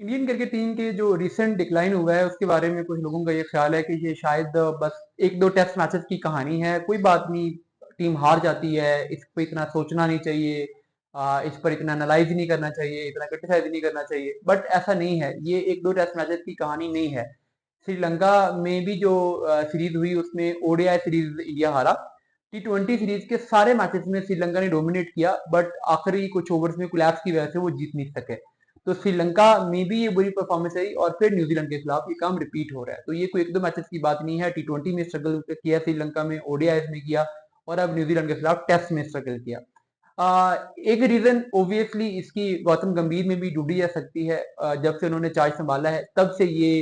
Indian cricket team के जो recent decline हुआ है उसके बारे में कुछ लोगों का ये ख्याल है कि ये शायद बस एक दो टेस्ट मैचेस की कहानी है। कोई बात नहीं, टीम हार जाती है, इस पर इतना सोचना नहीं चाहिए, इस पर इतना एनालाइज नहीं करना चाहिए, इतना क्रिटिसाइज नहीं करना चाहिए। बट ऐसा नहीं है, ये एक दो टेस्ट मैचेस की कहानी नहीं है। श्रीलंका में भी जो सीरीज हुई उसमें ओडीआई सीरीज इंडिया हारा। T20 सीरीज के सारे मैचेस में श्रीलंका ने डोमिनेट किया, बट आखिरी कुछ ओवर्स में कोलैप्स की वजह से वो जीत नहीं सके। तो श्रीलंका में भी ये बुरी परफॉर्मेंस रही और फिर न्यूजीलैंड के खिलाफ ये काम रिपीट हो रहा है। तो ये कोई एक दो मैचेस की बात नहीं है। T20 में स्ट्रगल किया श्रीलंका में, ओडीआई में किया, और अब न्यूजीलैंड के खिलाफ टेस्ट में स्ट्रगल किया। एक रीजन ओब्वियसली इसकी गौतम गंभीर में भी ढूंढी जा सकती है। जब से उन्होंने चार्ज संभाला है तब से ये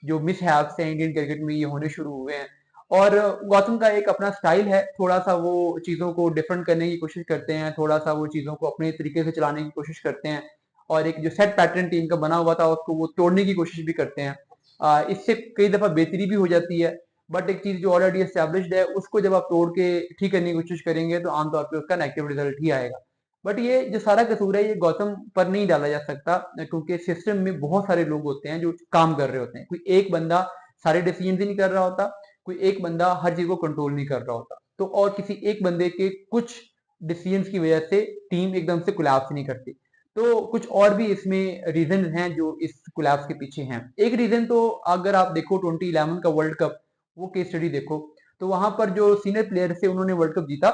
जो मिसहैप्स हैं इंडियन क्रिकेट में ये होने शुरू हुए हैं। और गौतम का एक अपना स्टाइल है, थोड़ा सा वो चीजों को डिफरेंट करने की कोशिश करते हैं, थोड़ा सा वो चीजों को अपने तरीके से चलाने की कोशिश करते हैं, और एक जो सेट पैटर्न टीम का बना हुआ था उसको वो तोड़ने की कोशिश भी करते हैं। इससे कई दफा बेहतरी भी हो जाती है, बट एक चीज जो ऑलरेडी एस्टेब्लिश्ड है उसको जब आप तोड़ के ठीक करने की कोशिश करेंगे तो आमतौर पर उसका नेगेटिव रिजल्ट ही आएगा। बट ये जो सारा कसूर है ये गौतम पर नहीं डाला जा सकता, क्योंकि सिस्टम में बहुत सारे लोग होते हैं जो काम कर रहे होते हैं। कोई एक बंदा सारे डिसीजन ही नहीं कर रहा होता, कोई एक बंदा हर चीज को कंट्रोल नहीं कर रहा होता। तो और किसी एक बंदे के कुछ डिसीजन की वजह से टीम एकदम से कोलैप्स नहीं करती। तो कुछ और भी इसमें रीजन हैं जो इस कोलैप्स के पीछे हैं। एक रीजन तो अगर आप देखो 2011 का वर्ल्ड कप, वो केस स्टडी देखो, तो वहां पर जो सीनियर प्लेयर थे उन्होंने वर्ल्ड कप जीता।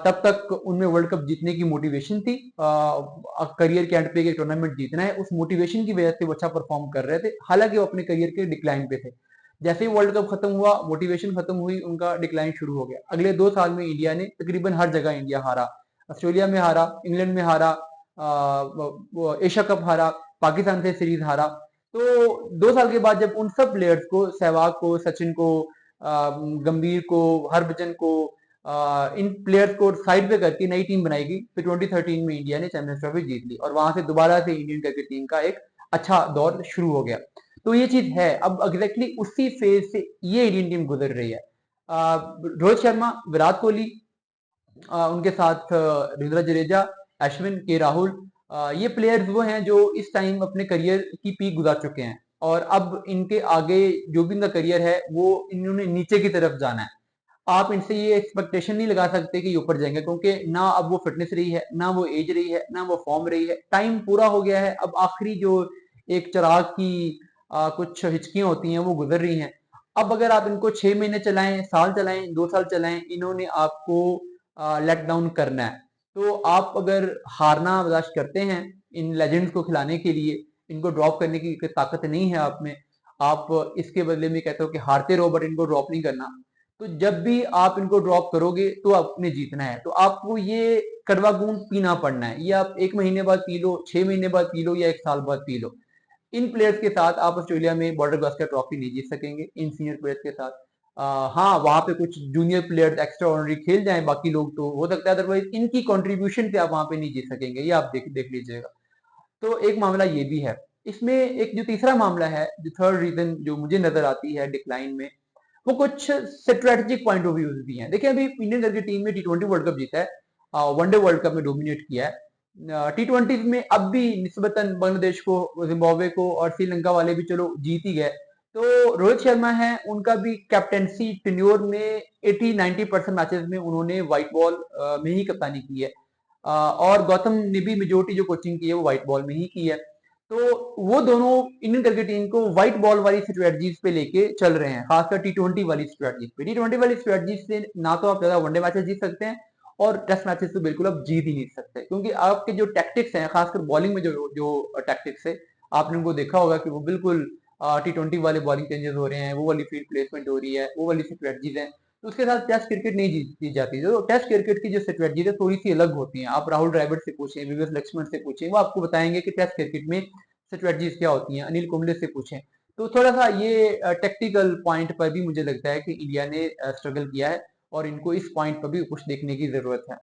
तब तक उनमें वर्ल्ड कप जीतने की मोटिवेशन थी, करियर के एंड पे टूर्नामेंट जीतना है, उस मोटिवेशन की वजह से वो अच्छा परफॉर्म कर रहे थे, हालांकि वो अपने करियर के डिक्लाइन पे थे। जैसे ही वर्ल्ड कप खत्म हुआ, मोटिवेशन खत्म हुई, उनका डिक्लाइन शुरू हो गया। अगले 2 साल में इंडिया ने तकरीबन हर जगह इंडिया हारा, ऑस्ट्रेलिया में हारा, इंग्लैंड में हारा, एशिया कप हारा, पाकिस्तान से सीरीज हारा। तो 2 साल के बाद जब उन सब प्लेयर्स को, सहवाग को, सचिन को, गंभीर को, हरभजन को, इन प्लेयर्स को साइड पे करके नई टीम बनाई गई, फिर 2013 में इंडिया ने चैंपियंस ट्रॉफी जीत ली और वहां से दोबारा से इंडियन क्रिकेट टीम का एक अच्छा दौर शुरू हो गया। तो ये चीज है, अब एग्जैक्टली उसी फेज से ये इंडियन टीम गुजर रही है। रोहित शर्मा, विराट कोहली, उनके साथ रविंद्र जडेजा, अश्विन, के राहुल, ये प्लेयर्स वो हैं जो इस टाइम अपने करियर की पीक गुजार चुके हैं, और अब इनके आगे जो भी इनका करियर है वो इन्होंने नीचे की तरफ जाना है। आप इनसे ये एक्सपेक्टेशन नहीं लगा सकते कि ये ऊपर जाएंगे, क्योंकि ना अब वो फिटनेस रही है, ना वो एज रही है, ना वो फॉर्म रही है, टाइम पूरा हो गया है। अब आखिरी जो एक चिराग की कुछ हिचकियां होती हैं वो गुजर रही हैं। अब अगर आप इनको 6 महीने चलाएं, साल चलाएं, 2 साल चलाएं, इन्होंने आपको लेट डाउन करना है। तो आप अगर हारना बर्दाश्त करते हैं इन लेजेंड्स को खिलाने के लिए, इनको ड्रॉप करने की ताकत नहीं है आप में, आप इसके बदले में कहते हो कि हारते रहो बट इनको ड्रॉप नहीं करना, तो जब भी आप इनको ड्रॉप करोगे तो आपने जीतना है। तो आपको ये कड़वा खून पीना पड़ना है। ये आप 1 महीने बाद पी लो, 6 महीने बाद पी लो, या 1 साल बाद पी लो। इन प्लेयर्स के साथ आप ऑस्ट्रेलिया में बॉर्डर गावस्कर ट्रॉफी नहीं जीत सकेंगे इन सीनियर प्लेयर्स के साथ। हाँ, वहां पे कुछ जूनियर प्लेयर्स एक्स्ट्रा ऑर्डिनरी खेल जाएं, बाकी लोग तो हो सकता है, अदरवाइज इनकी कंट्रीब्यूशन से आप वहां पे नहीं जीत सकेंगे, ये आप देख देख लीजिएगा। तो एक मामला ये भी है। इसमें एक जो तीसरा मामला है, जो थर्ड रीजन जो मुझे नजर आती है डिक्लाइन में, वो कुछ स्ट्रेटेजिक पॉइंट ऑफ व्यू भी हैं। देखिए, अभी इंडियन क्रिकेट टीम में T20 वर्ल्ड कप जीता है, वनडे वर्ल्ड कप में डोमिनेट किया है। T20 में अब भी निस्बतन बांग्लादेश को, जिम्बाब्वे को और श्रीलंका वाले भी चलो जीत ही गए। तो रोहित शर्मा है, उनका भी कैप्टेंसी टेन्योर में 80-90% मैचेस में उन्होंने व्हाइट बॉल में ही कप्तानी की है। और गौतम ने भी मेजोरिटी जो कोचिंग की है वो व्हाइट बॉल में ही की है। तो वो दोनों इंडियन क्रिकेट टीम को व्हाइट बॉल वाली स्ट्रेटजीज पे लेके चल रहे हैं, खासकर T20 वाली स्ट्रेटजीज पे। T20 वाली स्ट्रेटजीज से ना तो आप ज्यादा वनडे मैचेस जीत सकते हैं, और टेस्ट मैचेस तो बिल्कुल आप जीत ही नहीं सकते, क्योंकि आपके जो टैक्टिक्स हैं, खासकर बॉलिंग में जो जो टैक्टिक्स है, आपने उनको देखा होगा कि वो बिल्कुल T20 वाले बॉलिंग चेंजेस हो रहे हैं, वो वाली फील्ड प्लेसमेंट हो रही है, वो वाली स्ट्रेटजीज है। तो उसके साथ टेस्ट क्रिकेट नहीं जीती जाती। जो टेस्ट क्रिकेट की जो स्ट्रेटजी है थोड़ी सी अलग होती है। आप राहुल द्रविड़ से पूछें, वीवीएस लक्ष्मण से पूछें, वो आपको बताएंगे कि टेस्ट क्रिकेट में स्ट्रेटजीज क्या होती हैं। अनिल कुंबले से पूछें। तो थोड़ा सा ये टेक्टिकल पॉइंट पर भी मुझे लगता है कि इंडिया ने स्ट्रगल किया है, और इनको इस पॉइंट पर भी कुछ देखने की जरूरत है।